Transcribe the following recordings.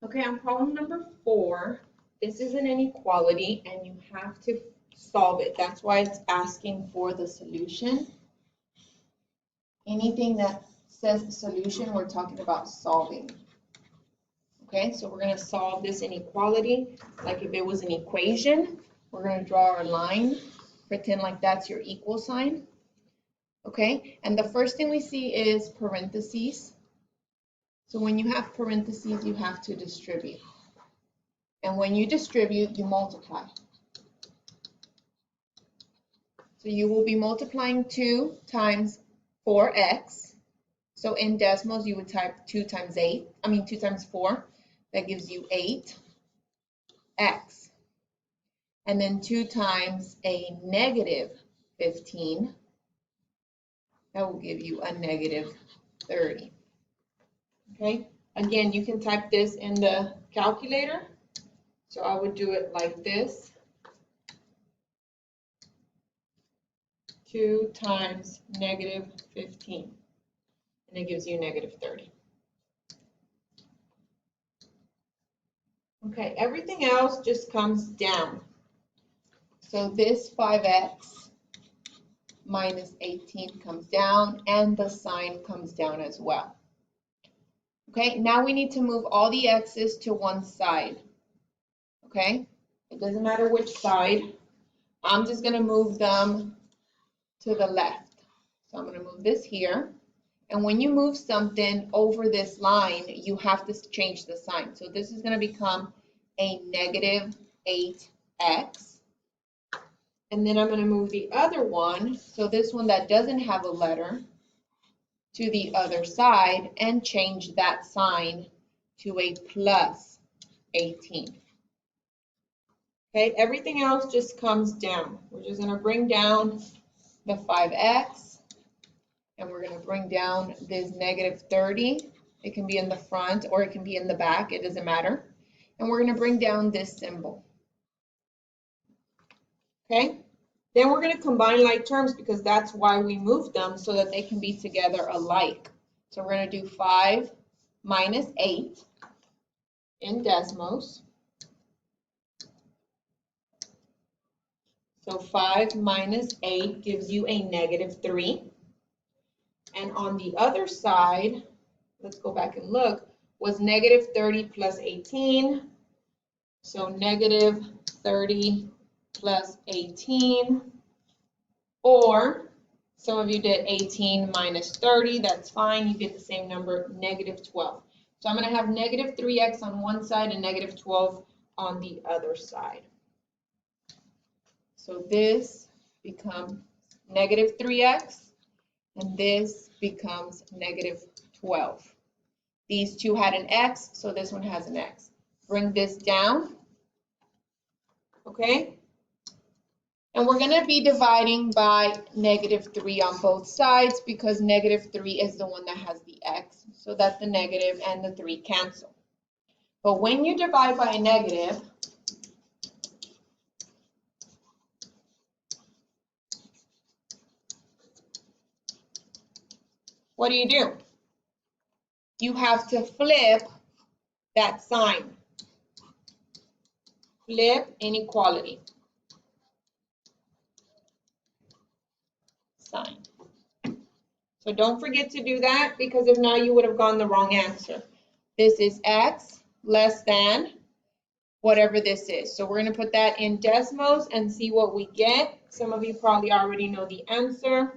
Okay, on problem number 4, this is an inequality and you have to solve it. That's why it's asking for the solution. Anything that says solution, we're talking about solving. Okay, so we're going to solve this inequality like if it was an equation. We're going to draw our line, pretend like that's your equal sign. Okay, and the first thing we see is parentheses. So when you have parentheses, you have to distribute. And when you distribute, you multiply. So you will be multiplying 2 times 4x. So in decimals, you would type 2 times 4. That gives you 8x. And then 2 times a negative 15. That will give you a negative 30. Okay, again, you can type this in the calculator. So I would do it like this. 2 times negative 15. And it gives you negative 30. Okay, everything else just comes down. So this 5x minus 18 comes down, and the sign comes down as well. Okay, now we need to move all the x's to one side. Okay, it doesn't matter which side. I'm just going to move them to the left. So I'm going to move this here. And when you move something over this line, you have to change the sign. So this is going to become a negative 8x. And then I'm going to move the other one, so this one that doesn't have a letter, to the other side and change that sign to a plus 18. Okay, everything else just comes down. We're just going to bring down the 5x, and we're going to bring down this negative 30. It can be in the front or it can be in the back. It doesn't matter. And we're going to bring down this symbol. Okay, then we're going to combine like terms because that's why we moved them, so that they can be together alike. So we're going to do 5 minus 8 in decimals. So 5 minus 8 gives you a negative 3. And on the other side, let's go back and look, was negative 30 plus 18. So negative 30 plus 18. Or some of you did 18 minus 30. That's fine. You get the same number, negative 12. So I'm going to have negative 3x on one side and negative 12 on the other side. So this becomes negative 3x, and this becomes negative 12. These two had an x, so this one has an x. Bring this down, okay? And we're going to be dividing by negative 3 on both sides because negative 3 is the one that has the x, so that the negative and the 3 cancel. But when you divide by a negative, what do? You have to flip that sign. Flip inequality. Sign. So don't forget to do that, because if not, you would have gotten the wrong answer. This is x less than whatever this is. So we're going to put that in decimals and see what we get. Some of you probably already know the answer.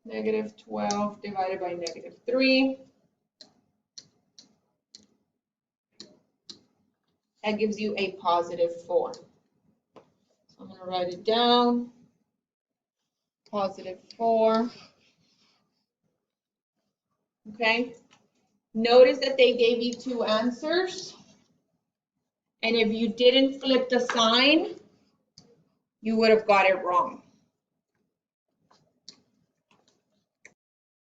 Negative 12 divided by negative 3. That gives you a positive 4. So I'm going to write it down. Positive 4. Okay. Notice that they gave you 2 answers. And if you didn't flip the sign, you would have got it wrong.